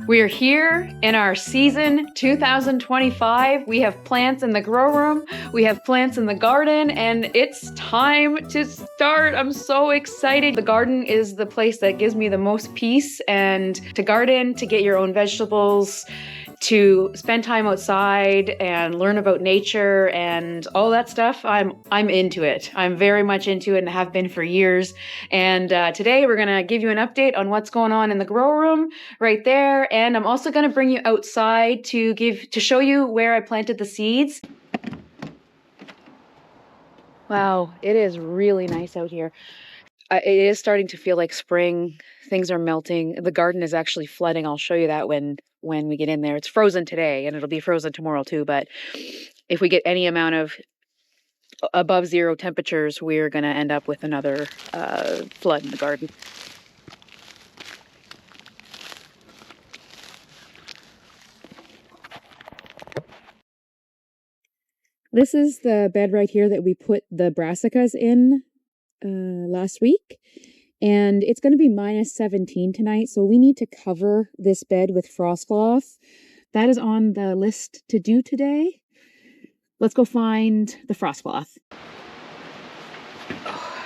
We are here in our season 2025. We have plants in the grow room, we have plants in the garden, and it's time to start. I'm so excited. The garden is the place that gives me the most peace, and to garden, to get your own vegetables, to spend time outside and learn about nature and all that stuff, I'm into it. I'm very much into it and have been for years. And today we're gonna give you an update on what's going on in the grow room right there. And I'm also gonna bring you outside to show you where I planted the seeds. Wow, it is really nice out here. It is starting to feel like spring. Things are melting. The garden is actually flooding. I'll show you that when we get in there. It's frozen today and it'll be frozen tomorrow too. But if we get any amount of above zero temperatures, we're going to end up with another flood in the garden. This is the bed right here that we put the brassicas in last week. And it's going to be minus 17 tonight, so we need to cover this bed with frost cloth. That is on the list to do today. Let's go find the frost cloth. Oh,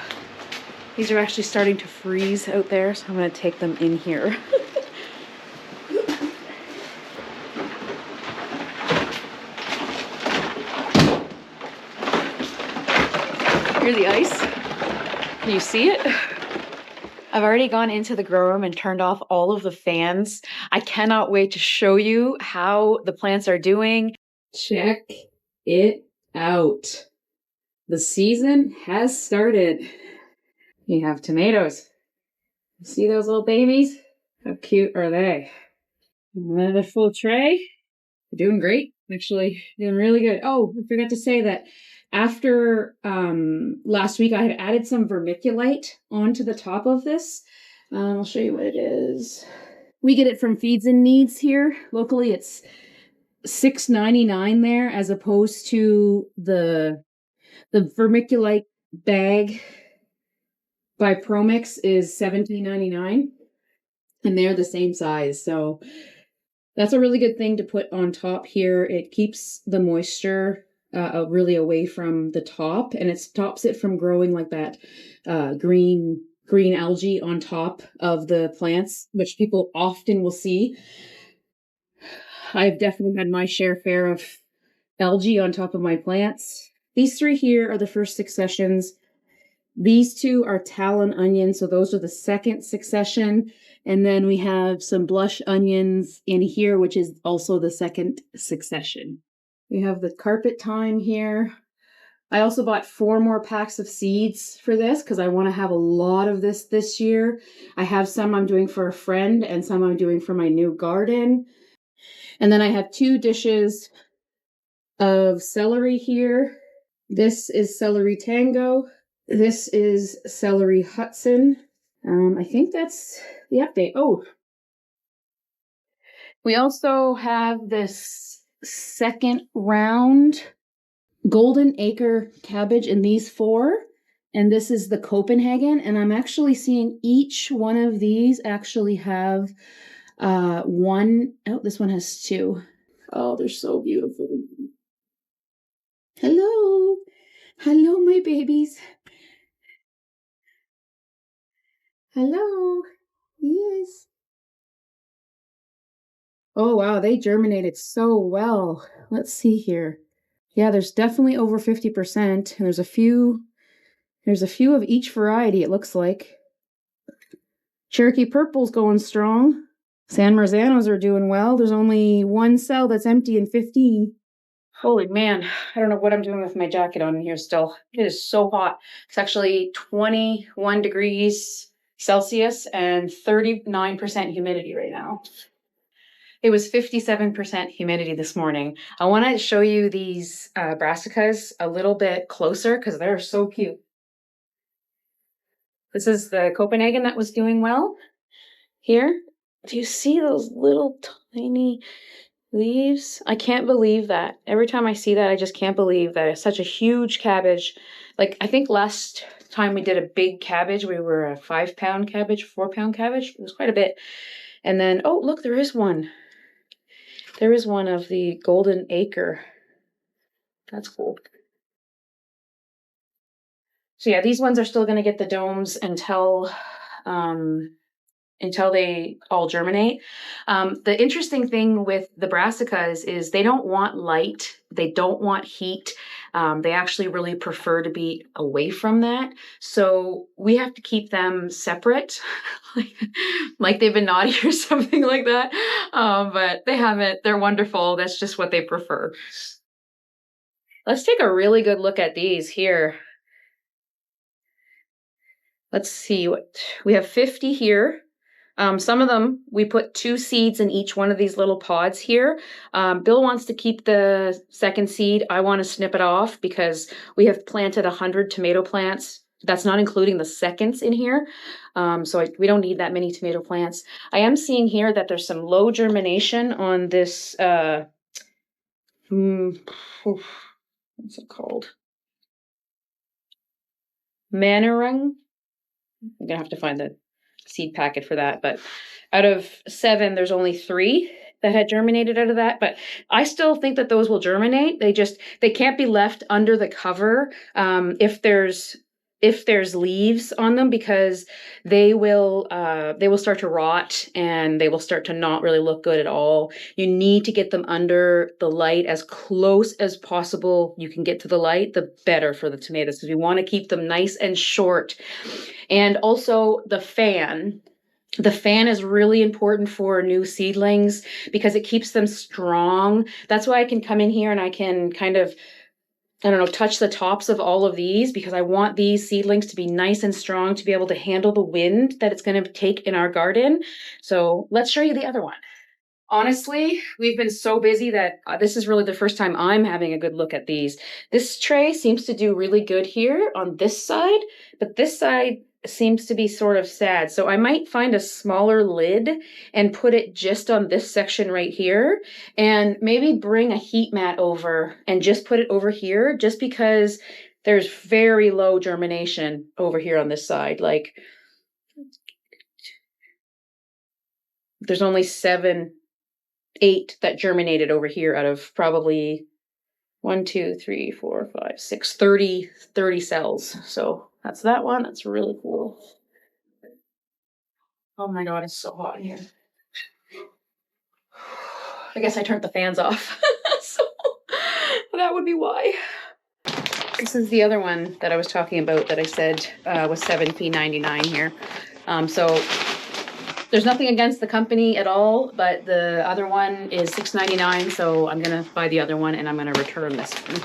these are actually starting to freeze out there, so I'm going to take them in here. Here's the ice. Can you see it? I've already gone into the grow room and turned off all of the fans. I cannot wait to show you how the plants are doing. Check it out. The season has started. You have tomatoes. See those little babies? How cute are they? Another full tray. They're doing great. Actually, doing really good. Oh, I forgot to say that after last week, I had added some vermiculite onto the top of this. I'll show you what it is. We get it from Feeds and Needs here. Locally, it's $6.99 there, as opposed to the vermiculite bag by Promix is $17.99, and they're the same size. So that's a really good thing to put on top here. It keeps the moisture really away from the top, and it stops it from growing like that green algae on top of the plants, which people often will see. I've definitely had my fair of algae on top of my plants. These three here are the first successions. These two are talon onions, so those are the second succession. And then we have some blush onions in here, which is also the second succession. We have the carpet thyme here. I also bought 4 more packs of seeds for this because I want to have a lot of this year. I have some I'm doing for a friend and some I'm doing for my new garden. And then I have 2 dishes of celery here. This is celery tango. This is celery Hudson. I think that's the update. Oh, we also have this second round golden acre cabbage in these 4. And this is the Copenhagen. And I'm actually seeing each one of these actually have one. Oh, this one has 2. Oh, they're so beautiful. Hello. Hello, my babies. Hello. Yes. Oh, wow. They germinated so well. Let's see here. Yeah, there's definitely over 50%. And there's a few of each variety, it looks like. Cherokee Purple's going strong. San Marzanos are doing well. There's only 1 cell that's empty in 15. Holy man, I don't know what I'm doing with my jacket on here still. It is so hot. It's actually 21 degrees Celsius and 39% humidity right now. It was 57% humidity this morning. I want to show you these brassicas a little bit closer because they're so cute. This is the Copenhagen that was doing well. Here, do you see those little tiny leaves? I can't believe that. Every time I see that, I just can't believe that it's such a huge cabbage. Like, I think last time we did a big cabbage, we were a 5-pound cabbage, 4-pound cabbage. It was quite a bit. And then, oh, look, there is one. There is one of the golden acre. That's cool. So yeah, these ones are still going to get the domes until they all germinate. The interesting thing with the brassicas is they don't want light, they don't want heat. They actually really prefer to be away from that. So we have to keep them separate, like, like they've been naughty or something like that. But they haven't. They're wonderful. That's just what they prefer. Let's take a really good look at these here. Let's see what we have 50 here. Some of them, we put 2 seeds in each one of these little pods here. Bill wants to keep the second seed. I want to snip it off because we have planted 100 tomato plants. That's not including the seconds in here. We don't need that many tomato plants. I am seeing here that there's some low germination on this, what's it called? Manarung. I'm gonna have to find the seed packet for that, but out of 7, there's only 3 that had germinated out of that. But I still think that those will germinate. They can't be left under the cover if there's leaves on them, because they will start to rot and they will start to not really look good at all. You need to get them under the light as close as possible. You can get to the light, the better for the tomatoes, because we want to keep them nice and short. And also the fan. The fan is really important for new seedlings because it keeps them strong. That's why I can come in here and I can kind of, I don't know, touch the tops of all of these, because I want these seedlings to be nice and strong to be able to handle the wind that it's going to take in our garden. So let's show you the other one. Honestly, we've been so busy that this is really the first time I'm having a good look at these. This tray seems to do really good here on this side, but this side seems to be sort of sad. So I might find a smaller lid and put it just on this section right here, and maybe bring a heat mat over and just put it over here, just because there's very low germination over here on this side. Like, there's only 8 that germinated over here out of probably 1, 2, 3, 4, 5, 6, 30 cells. So that's that one. That's really cool. Oh my God, it's so hot in here. I guess I turned the fans off. So that would be why. This is the other one that I was talking about that I said was $17.99 here. So there's nothing against the company at all, but the other one is $6.99, so I'm gonna buy the other one and I'm gonna return this one.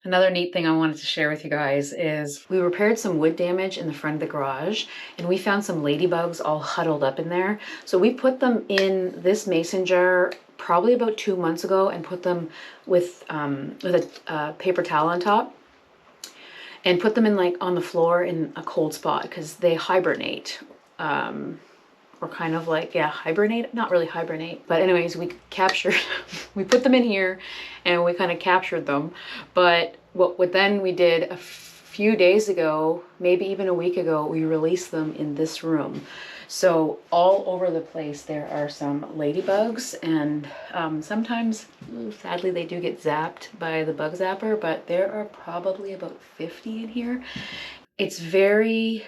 Another neat thing I wanted to share with you guys is we repaired some wood damage in the front of the garage, and we found some ladybugs all huddled up in there. So we put them in this mason jar probably about 2 months ago and put them with a paper towel on top, and put them in like on the floor in a cold spot because they hibernate. Or kind of like, yeah, hibernate, not really hibernate. But anyways, we put them in here and we kind of captured them. But what then we did a few days ago, maybe even a week ago, we released them in this room. So all over the place, there are some ladybugs, and sometimes, sadly, they do get zapped by the bug zapper, but there are probably about 50 in here. It's very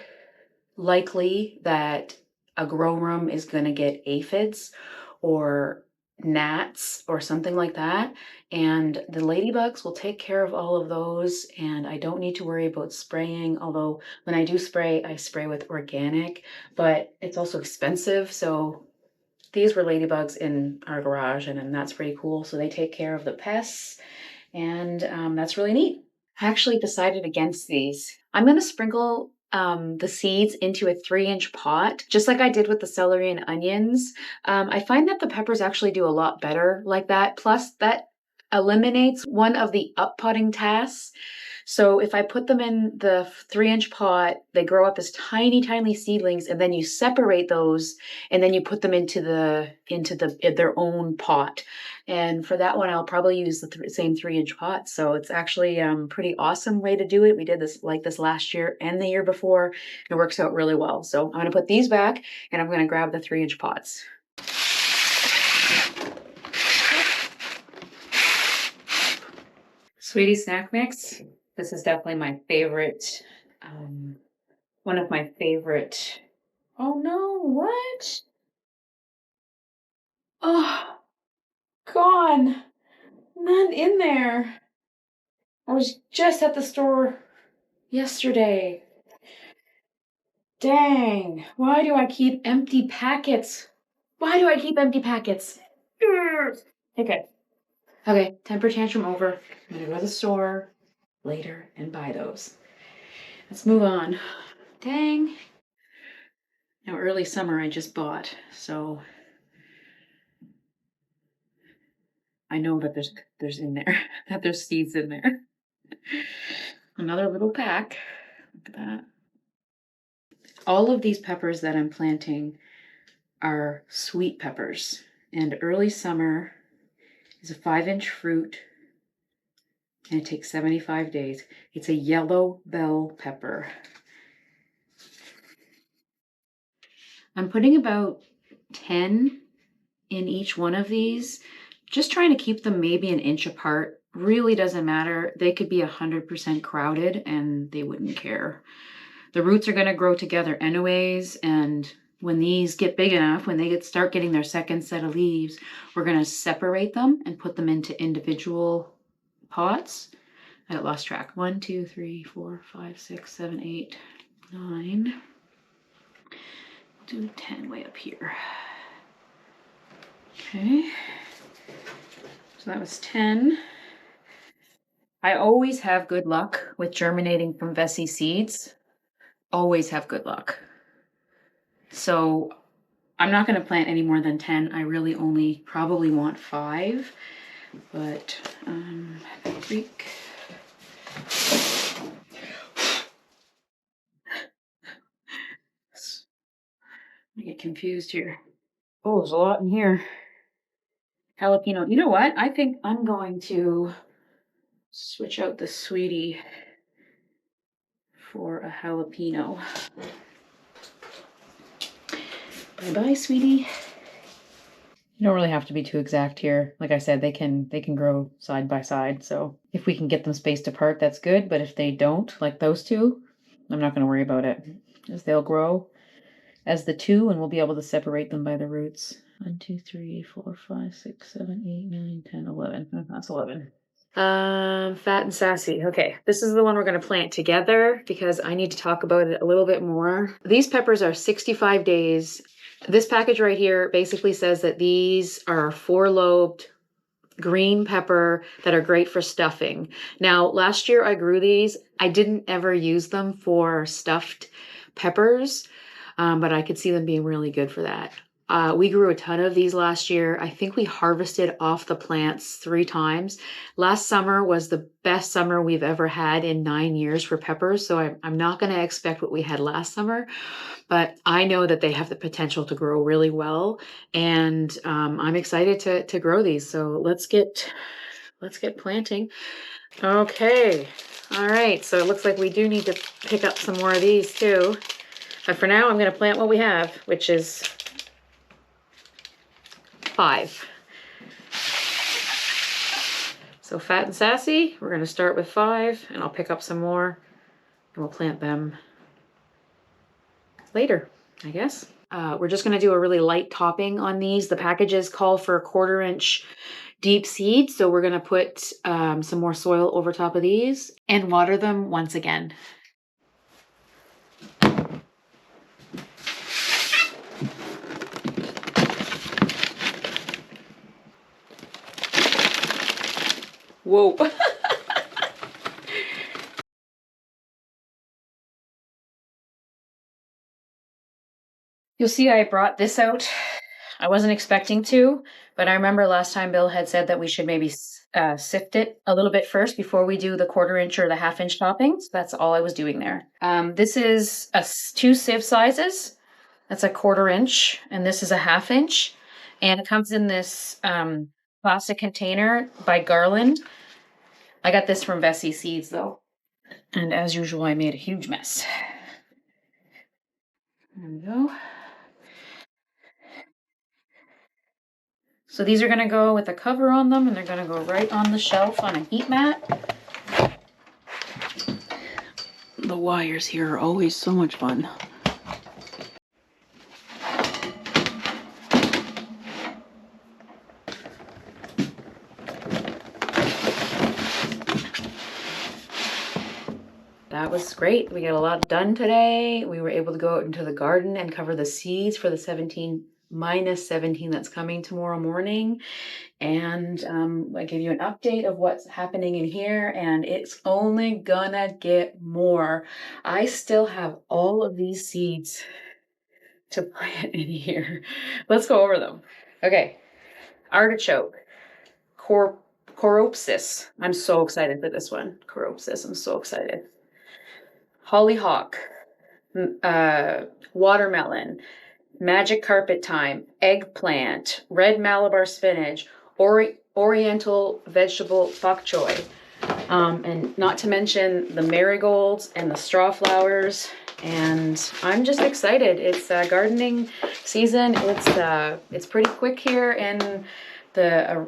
likely that a grow room is going to get aphids or gnats or something like that, and the ladybugs will take care of all of those, and I don't need to worry about spraying, although when I do spray, I spray with organic, but it's also expensive. So these were ladybugs in our garage, and that's pretty cool. So they take care of the pests, and that's really neat. I actually decided against these. I'm going to sprinkle the seeds into a 3-inch pot, just like I did with the celery and onions. I find that the peppers actually do a lot better like that. Plus, that eliminates one of the up-potting tasks. So if I put them in the 3-inch pot, they grow up as tiny, tiny seedlings, and then you separate those, and then you put them into their own pot. And for that one, I'll probably use the same 3-inch pot. So it's actually pretty awesome way to do it. We did this like this last year and the year before. It works out really well. So I'm gonna put these back, and I'm gonna grab the 3-inch pots. Sweetie snack mix. This is definitely my favorite. One of my favorite. Oh no, what? Oh, gone. None in there. I was just at the store yesterday. Dang. Why do I keep empty packets? Why do I keep empty packets? Okay. Okay, temper tantrum over. I'm gonna go to the store later and buy those. Let's move on. Dang. Now, early summer I just bought, so I know that there's in there, that there's seeds in there. Another little pack. Look at that. All of these peppers that I'm planting are sweet peppers, and early summer is a 5-inch fruit, and it takes 75 days. It's a yellow bell pepper. I'm putting about 10 in each one of these, just trying to keep them maybe an inch apart. Really doesn't matter. They could be 100% crowded and they wouldn't care. The roots are going to grow together anyways, and when these get big enough, when they start getting their second set of leaves, we're going to separate them and put them into individual pots. I lost track. 1, 2, 3, 4, 5, 6, 7, 8, 9. Do 10 way up here. Okay. So that was 10. I always have good luck with germinating from Vessi seeds. Always have good luck. So I'm not going to plant any more than 10. I really only probably want 5. But, freak. I get confused here. Oh, there's a lot in here. Jalapeno. You know what? I think I'm going to switch out the sweetie for a jalapeno. Bye-bye, sweetie. You don't really have to be too exact here. Like I said, they can grow side by side. So if we can get them spaced apart, that's good. But if they don't, like those two, I'm not going to worry about it, as they'll grow as the two, and we'll be able to separate them by the roots. 1, 2, 3, 4, 5, 6, 7, 8, 9, 10, 11. Oh, that's 11. Fat and sassy. Okay, this is the one we're going to plant together because I need to talk about it a little bit more. These peppers are 65 days. This package right here basically says that these are 4-lobed green pepper that are great for stuffing. Now, last year I grew these. I didn't ever use them for stuffed peppers, but I could see them being really good for that. We grew a ton of these last year. I think we harvested off the plants 3 times. Last summer was the best summer we've ever had in 9 years for peppers, so I'm not going to expect what we had last summer, but I know that they have the potential to grow really well, and I'm excited to grow these. So let's get planting. Okay, all right. So it looks like we do need to pick up some more of these too. But for now, I'm going to plant what we have, which is 5. So fat and sassy, we're going to start with 5, and I'll pick up some more, and we'll plant them later, I guess. We're just going to do a really light topping on these. The packages call for a 1/4 inch deep seed, so we're going to put some more soil over top of these and water them once again. Whoa. You'll see I brought this out I wasn't expecting to, but I remember last time Bill had said that we should maybe sift it a little bit first before we do the 1/4 inch or the 1/2 inch toppings. That's all I was doing there. This is two sieve sizes. That's a 1/4 inch, and this is a 1/2 inch. And it comes in this plastic container by Garland. I got this from Vessi Seeds though. And as usual, I made a huge mess. There we go. So these are going to go with a cover on them, and they're going to go right on the shelf on a heat mat. The wires here are always so much fun. That was great. We got a lot done today. We were able to go out into the garden and cover the seeds for the -17 that's coming tomorrow morning. And I give you an update of what's happening in here, and it's only gonna get more. I still have all of these seeds to plant in here. Let's go over them. Okay, artichoke, coropsis. I'm so excited for this one. Coropsis, I'm so excited. Hollyhock, watermelon, magic carpet thyme, eggplant, red Malabar spinach, oriental vegetable bok choy, and not to mention the marigolds and the straw flowers. And I'm just excited. It's gardening season. It's pretty quick here in the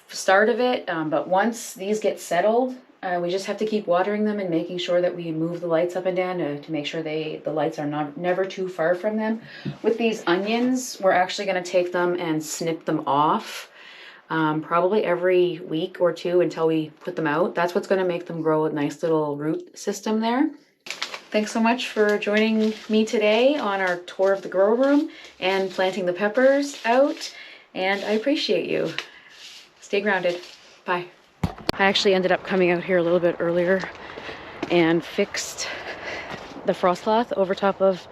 start of it, but once these get settled, we just have to keep watering them and making sure that we move the lights up and down to make sure the lights are never too far from them. With these onions, we're actually going to take them and snip them off probably every week or two until we put them out. That's what's going to make them grow a nice little root system there. Thanks so much for joining me today on our tour of the grow room and planting the peppers out, and I appreciate you. Stay grounded. Bye. I actually ended up coming out here a little bit earlier and fixed the frost cloth over top of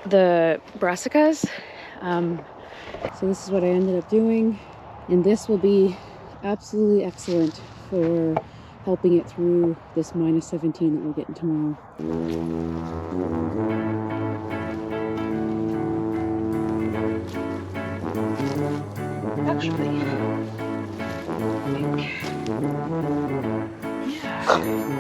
the brassicas. So this is what I ended up doing, and this will be absolutely excellent for helping it through this -17 that we're getting tomorrow. Actually, I think, yeah.